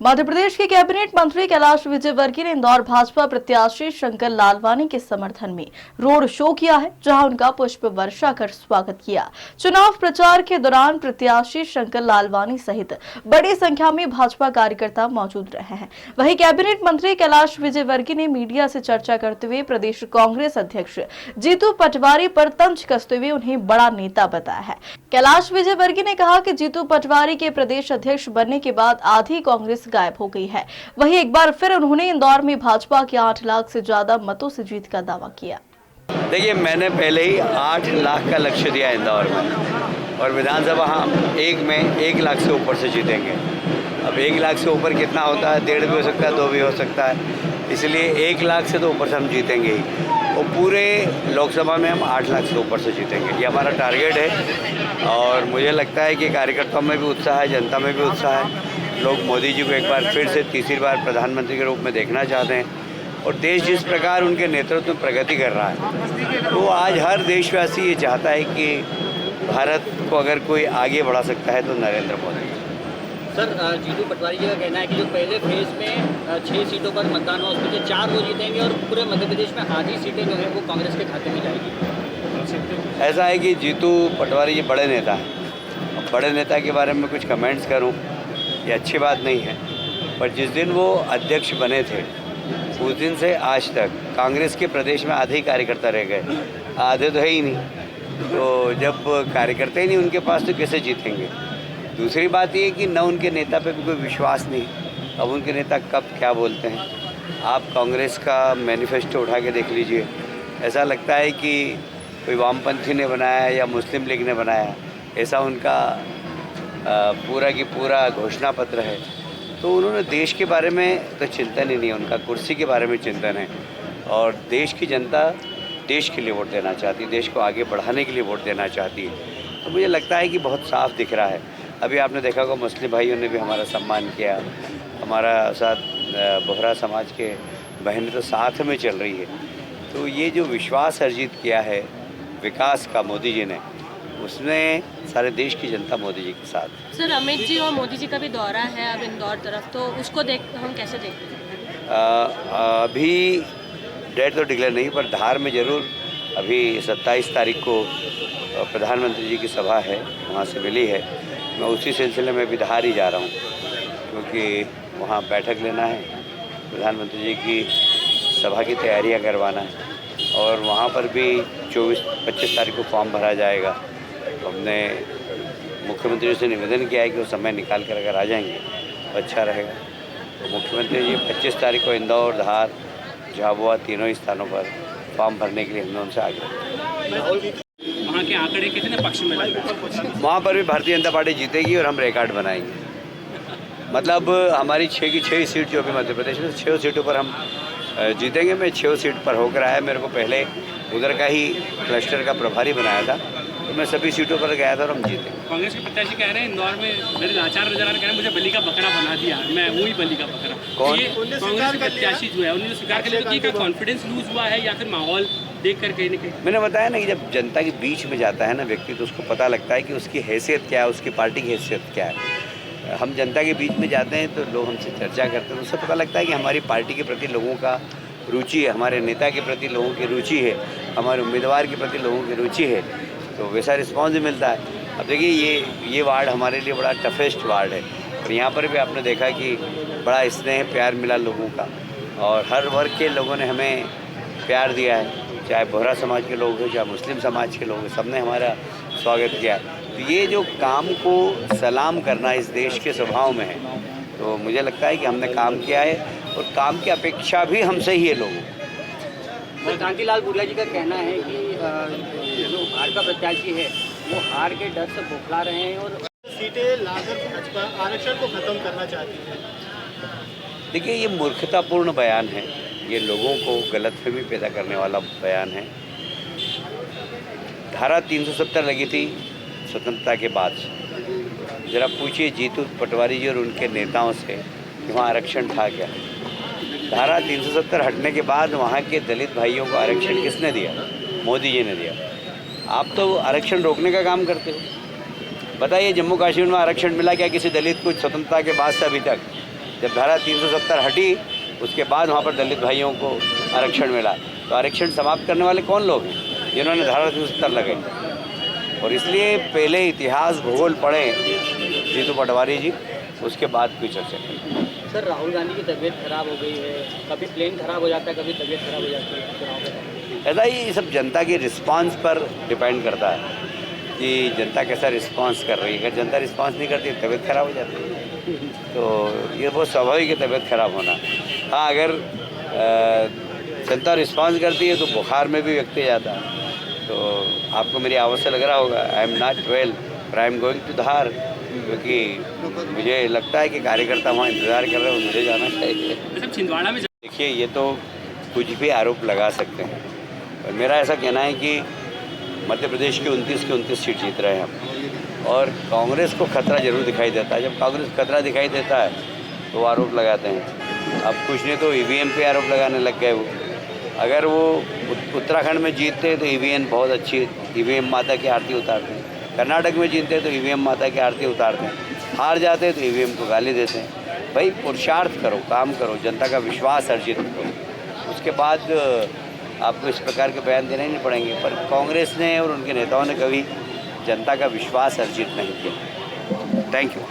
मध्य प्रदेश के कैबिनेट मंत्री कैलाश विजयवर्गीय ने इंदौर भाजपा प्रत्याशी शंकर लालवानी के समर्थन में रोड शो किया है, जहां उनका पुष्प वर्षा कर स्वागत किया। चुनाव प्रचार के दौरान प्रत्याशी शंकर लालवानी सहित बड़ी संख्या में भाजपा कार्यकर्ता मौजूद रहे हैं। वहीं कैबिनेट मंत्री कैलाश विजयवर्गीय ने मीडिया से चर्चा करते हुए प्रदेश कांग्रेस अध्यक्ष जीतू पटवारी पर तंज कसते हुए उन्हें बड़ा नेता बताया है। कैलाश विजयवर्गीय ने कहा कि जीतू पटवारी के प्रदेश अध्यक्ष बनने के बाद आधी कांग्रेस गायब हो गई है। वहीं एक बार फिर उन्होंने इंदौर में भाजपा के 8 लाख से ज्यादा मतों से जीत का दावा किया। देखिए, मैंने पहले ही 8 लाख का लक्ष्य दिया इंदौर में, और विधानसभा हम 1 लाख से ऊपर से जीतेंगे। अब 1 लाख से ऊपर कितना होता है? 1.5 भी हो सकता है, 2 भी हो सकता है। इसलिए 1 लाख से तो ऊपर से हम जीतेंगे ही, और पूरे लोकसभा में हम 8 लाख से ऊपर से जीतेंगे। ये हमारा टारगेट है, और मुझे लगता है कि कार्यकर्ताओं में भी उत्साह है, जनता में भी उत्साह है। लोग मोदी जी को एक बार फिर से तीसरी बार प्रधानमंत्री के रूप में देखना चाहते हैं, और देश जिस प्रकार उनके नेतृत्व में प्रगति कर रहा है, तो आज हर देशवासी ये चाहता है कि भारत को अगर कोई आगे बढ़ा सकता है तो नरेंद्र मोदी। सर, जीतू पटवारी जी का कहना है कि जो पहले फेज में 6 सीटों पर मतदान हुआ, उसमें से 4 वो जीतेंगे और पूरे मध्य प्रदेश में आधी सीटें जो है वो कांग्रेस के खाते में जाएगी। ऐसा है कि जीतू पटवारी जी बड़े नेता हैं। अब बड़े नेता के बारे में कुछ कमेंट्स करूं, ये अच्छी बात नहीं है, पर जिस दिन वो अध्यक्ष बने थे उस दिन से आज तक कांग्रेस के प्रदेश में आधे ही कार्यकर्ता रह गए, आधे तो है ही नहीं। तो जब कार्यकर्ता ही नहीं उनके पास तो कैसे जीतेंगे? दूसरी बात ये कि न उनके नेता पे भी कोई विश्वास नहीं। अब उनके नेता कब क्या बोलते हैं, आप कांग्रेस का मैनिफेस्टो उठा के देख लीजिए। ऐसा लगता है कि कोई वामपंथी ने बनाया या मुस्लिम लीग ने बनाया, ऐसा उनका पूरा की पूरा घोषणा पत्र है। तो उन्होंने देश के बारे में तो चिंतन ही नहीं है, उनका कुर्सी के बारे में चिंतन है, और देश की जनता देश के लिए वोट देना चाहती है, देश को आगे बढ़ाने के लिए वोट देना चाहती है। तो मुझे लगता है कि बहुत साफ दिख रहा है। अभी आपने देखा होगा मुस्लिम भाइयों ने भी हमारा सम्मान किया, हमारा साथ बोहरा समाज के बहनें तो साथ में चल रही है। तो ये जो विश्वास अर्जित किया है विकास का मोदी जी ने, उसमें सारे देश की जनता मोदी जी के साथ। सर, अमित जी और मोदी जी का भी दौरा है अब इंदौर तरफ, तो उसको हम कैसे देखते हैं? अभी डेट तो डिक्लेयर नहीं, पर धार में ज़रूर अभी 27 तारीख को प्रधानमंत्री जी की सभा है, वहाँ से मिली है। मैं उसी सिलसिले में भी धार ही जा रहा हूँ, क्योंकि वहाँ बैठक लेना है, प्रधानमंत्री जी की सभा की तैयारियाँ करवाना है, और वहाँ पर भी 24-25 तारीख को फॉर्म भरा जाएगा। तो हमने मुख्यमंत्री से निवेदन किया है कि वो समय निकाल कर अगर आ जाएंगे तो अच्छा रहेगा। तो मुख्यमंत्री जी 25 तारीख को इंदौर, धार, झाबुआ तीनों ही स्थानों पर फॉर्म भरने के लिए हमने उनसे आगे। वहाँ के आंकड़े कितने पक्ष में लगे? वहाँ पर भी भारतीय जनता पार्टी जीतेगी और हम रिकॉर्ड बनाएंगे। मतलब हमारी 6 की 6 सीट जो भी मध्य प्रदेश में 6 सीटों पर हम जीतेंगे। मैं 6 सीट पर होकर आया, मेरे को पहले उधर का ही क्लस्टर का प्रभारी बनाया था, तो मैं सभी सीटों पर गया था और हम जीते। कांग्रेस के प्रत्याशी कह रहे हैं इंदौर में मेरे लाचार नजर आ रहे हैं, मुझे बलि का बकरा बना दिया, मैं वही बलि का बकरा। कौन? कांग्रेस के प्रत्याशी जो है उन्होंने स्वीकार कर लिया। तो कॉन्फिडेंस लूज हुआ है या फिर माहौल देख कर कहीं न कहीं? मैंने बताया ना कि जब जनता के बीच में जाता है ना व्यक्ति, तो उसको पता लगता है कि उसकी हैसियत क्या है, उसकी पार्टी की हैसियत क्या है। हम जनता के बीच में जाते हैं तो लोग हमसे चर्चा करते हैं, उससे पता लगता है कि हमारी पार्टी के प्रति लोगों का रुचि है, हमारे नेता के प्रति लोगों की रुचि है, हमारे उम्मीदवार के प्रति लोगों की रुचि है, तो वैसा रिस्पॉन्स भी मिलता है। अब देखिए, ये वार्ड हमारे लिए बड़ा टफेस्ट वार्ड है, और यहाँ पर भी आपने देखा कि बड़ा स्नेह प्यार मिला लोगों का, और हर वर्ग के लोगों ने हमें प्यार दिया है, चाहे बोहरा समाज के लोग हैं, चाहे मुस्लिम समाज के लोग हैं, सबने हमारा स्वागत किया है। तो ये जो काम को सलाम करना इस देश के स्वभाव में है, तो मुझे लगता है कि हमने काम किया है, और काम की अपेक्षा भी हमसे ही है लोगों। कांतिलाल भूरिया जी का कहना है कि जो भाजपा प्रत्याशी है वो हार के डर से बौखला रहे हैं और सीटें लाकर भाजपा आरक्षण को खत्म करना चाहती है। देखिए, ये मूर्खतापूर्ण बयान है, ये लोगों को गलतफहमी पैदा करने वाला बयान है। धारा 370 लगी थी स्वतंत्रता के बाद। ज़रा पूछिए जीतू पटवारी जी और उनके नेताओं से कि वहाँ आरक्षण था क्या। धारा 370 हटने के बाद वहाँ के दलित भाइयों को आरक्षण किसने दिया? मोदी जी ने दिया। आप तो आरक्षण रोकने का काम करते हो। बताइए, जम्मू कश्मीर में आरक्षण मिला क्या किसी दलित को स्वतंत्रता के बाद से अभी तक? जब धारा 370 हटी उसके बाद वहाँ पर दलित भाइयों को आरक्षण मिला। तो आरक्षण समाप्त करने वाले कौन लोग हैं जिन्होंने धारा 370 लगाई? और इसलिए पहले इतिहास भूगोल पढ़ें जीतू पटवारी जी, उसके बाद कोई चर्चा करें। सर, राहुल गांधी की तबीयत खराब हो गई है, कभी प्लेन खराब हो जाता है, कभी तबीयत खराब हो जाती है चुनाव के दौरान। ऐसा ही ये सब जनता की रिस्पांस पर डिपेंड करता है कि जनता कैसा रिस्पांस कर रही है। अगर जनता रिस्पांस नहीं करती तबीयत खराब हो जाती है, तो ये बहुत स्वाभाविक है तबीयत खराब होना। हाँ, अगर जनता रिस्पांस करती है तो बुखार में भी व्यक्ति जाता है। तो आपको मेरी आवाज़ से लग रहा होगा आई एम नॉट वेल पर आई एम गोइंग टू धार, क्योंकि मुझे लगता है कि कार्यकर्ता वहाँ इंतज़ार कर रहे हैं, मुझे जाना चाहिए। छिंदवाड़ा में देखिए, ये तो कुछ भी आरोप लगा सकते हैं, और मेरा ऐसा कहना है कि मध्य प्रदेश के 29 सीट जीत रहे हैं हम, और कांग्रेस को खतरा जरूर दिखाई देता है। जब कांग्रेस को खतरा दिखाई देता है तो वो आरोप लगाते हैं। अब कुछ नहीं तो ईवीएम पे आरोप लगाने लग गए वो। अगर वो उत्तराखंड में जीतते तो ईवीएम बहुत अच्छी, ईवीएम माता की आरती उतारते हैं। कर्नाटक में जीतते तो ईवीएम माता की आरती उतारते हैं। हार जाते तो ईवीएम को गाली देते हैं। भाई, पुरुषार्थ करो, काम करो, जनता का विश्वास अर्जित करो, उसके बाद आपको इस प्रकार के बयान देने नहीं पड़ेंगे। पर कांग्रेस ने और उनके नेताओं ने कभी जनता का विश्वास अर्जित नहीं किया। Thank you.